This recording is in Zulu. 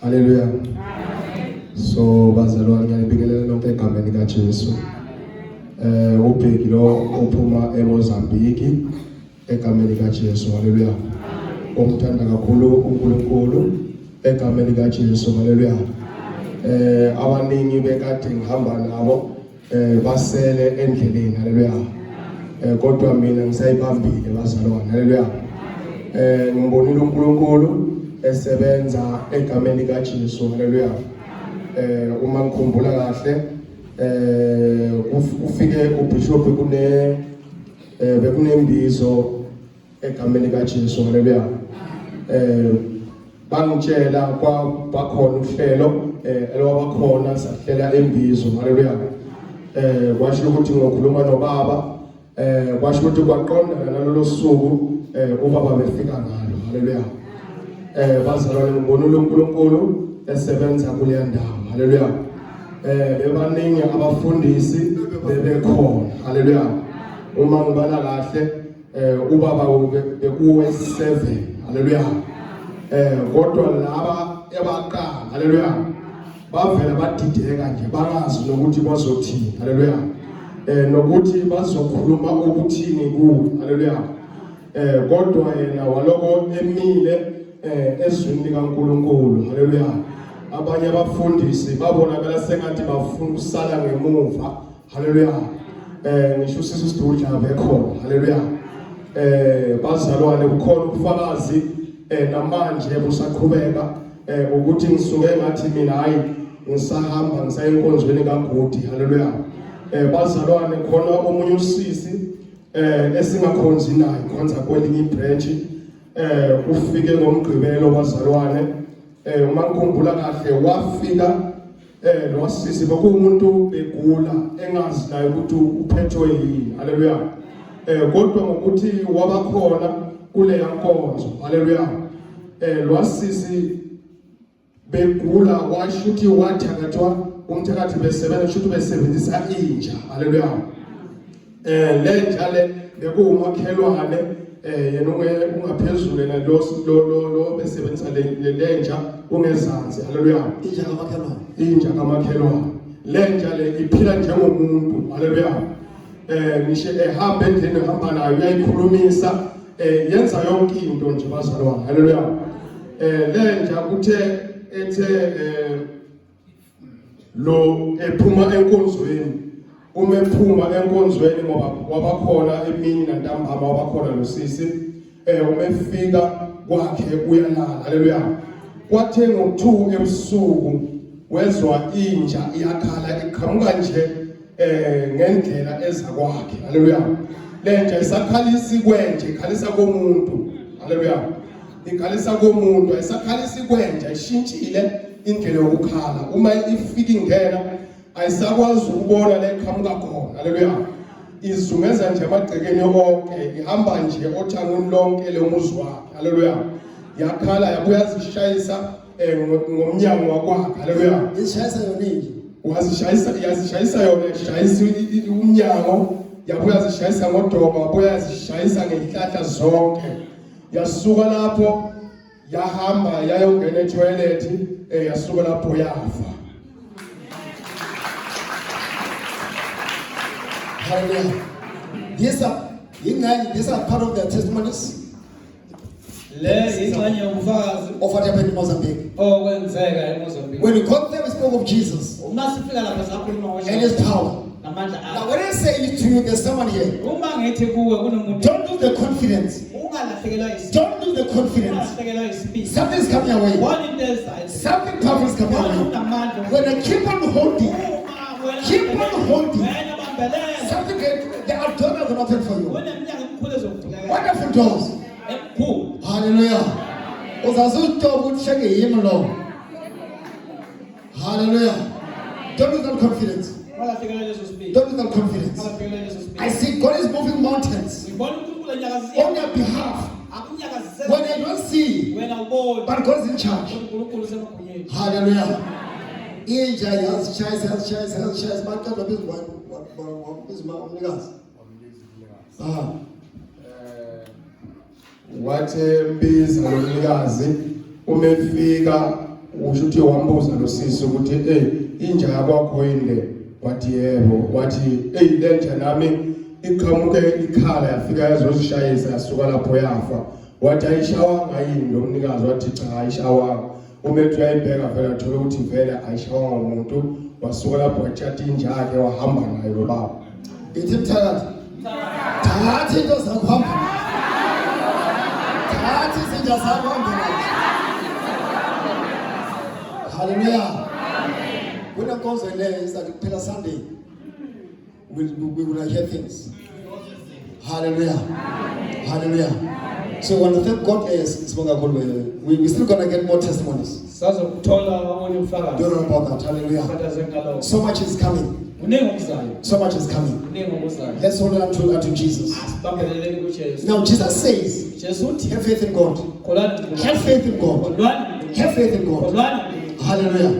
Hallelujah. So bazalwane ngiyalibingelela lonke egameni kaJesu. Ubheki lo uphuma eMozambique egameni kaJesu. Hallelujah. Umthanda kakhulu uNkulunkulu egameni kaJesu. Hallelujah. Abaningi bekade ngihamba nabo basele endleleni. Hallelujah. Kodwa mina ngisayibambile bazalwane. Hallelujah. Ngibonile uNkulunkulu esebenza egameni kaJesu. Hallelujah. Uma ngikhumbula kahle ufike uBishop bekunembizo egameni kaJesu. Hallelujah. Bangitshela bakhona uhlelo elwabakhona sahlela embizo. Hallelujah. Kwasho ukuthi ngokhuluma nobaba kwasho ukuthi kwaqondana nalolu suku ubaba befika ngalo. Hallelujah. Bazalwane ngibonile uNkulunkulu esebenza kule ndawo. Hallelujah. Bebaningi abafundisi bebekhona. Hallelujah. Uma ngibala kahle ubaba bekuwe 7. Hallelujah. Kodwa laba ebaqala. Hallelujah. Bavela badideka nje bangazi nokuthi bazothini. Hallelujah. Nokuthi bazokhuluma ukuthini ku. Hallelujah. Kodwa yena waloko emile ezwini likaNkulunkulu. Hallelujah. Abanye abafundisi babonakala sengathi bafuna usala ngemuva. Hallelujah. Ngisho usisi Sidudla bekhona. Hallelujah. Bazalwane kukhona ubufakazi namanje busaqhubeka ukuthi ngisuke ngathi mina hayi ngisahamba ngisayinkonzweni kaGudi. Hallelujah. Bazalwane khona omunye usisi esingakhonzi naye khonza kwelinye ibranch ufike ngomgqibelo bazalwane uma ngikhumbula kahle wafika lo sisi bekuumuntu begula engazi naye ukuthi uphethwe yini. Hallelujah. Kodwa ngokuthi wabakhona kule yankonzo. Hallelujah. Lo sisi begula washuthi wathakathwa umthakathi besebenza shuthi besebenzisa inja. Hallelujah. Lenja le bekuumakhelwane yena ungaphezulu yena lo besebenzisa lenja ungezansi. Hallelujah. Inja kamakhelwane lenja le iphila njengomuntu. Hallelujah. Ngisho ehamba endlini ehamba nayo uyayikhulumisa yenza yonke into nje bazalwane. Hallelujah. Lenja kuthe ethe lo ephuma enkonzweni uma ephuma enkonzweni ngoba wabakhona emini nantambama wabakhona losisi uma efika kwakhe uyalala. Hallelujah. Kwathe ngo2 ebusuku wezwa inja iyakhala iqhamuka nje ngendlela eza kwakhe. Hallelujah. Lenja isakhalisa ikwenje ikhalisa komuntu. Hallelujah. Ikhalisa komuntu ayisakhalisa ikwenje ishintshile indlela yokukhala uma ifika ingena ayisakwazi ukubona la iqhamuka khona. Hallelujah. Izungeza nje amagcekeni onke ihamba nje othangweni lonke lemuzi wakhe. Hallelujah. Yakhala yabuya zishayisa ngomnyango wakwakhe. Hallelujah. Ishayisa yoningi yazishayisa yona ishayisa umnyango yabuya zishayisa ngodoba yabuya zishayisa ngezihlahla zonke. Yasuka lapho yahamba yayongena etoilet yasuka lapho yafa. Hallelujah. These are part of their testimonies of what happened in Mozambique. When we got there, we spoke of Jesus and His power. Now when I say it to you, there's someone here. Don't lose the confidence. Don't lose the confidence. Something's coming your way. Something powerful is coming your way. When I keep on holding, something great, the doors will open for you. Wonderful doors. Hallelujah. Hallelujah. Don't lose that confidence. Don't lose that confidence. I see God is moving mountains on your behalf. When I don't see, but God is in charge. Hallelujah. Inja has chance. But God is wathe mbiza lomnikazi umefika usho ukuthi wambuza lo sisi ukuthi inja yakwakho yini wathi yebo wathi lenja nami iqhamuke ikhala yafika yazozishayisa yasuka lapho yafa wathi ayishawanga yini lo mnikazi wathi cha ayishawanga umethu uyayibheka vele athola ukuthi vele ayishawanga umuntu wasuka lapho wathatha inja yakhe wahamba nayo baba ithi mthakathi thatha into zakho hamba thatha izinja zakho hamba nazo. Hallelujah. When I'm going to is that Peter Sunday, we will hear things. Hallelujah. Hallelujah. So when the thank God is we're still going to get more testimonies. Don't know about that. Hallelujah. So much is coming. So much is coming. Let's hold on to Jesus. Now Jesus says, have faith in God. Have faith in God. Have faith in God. Hallelujah.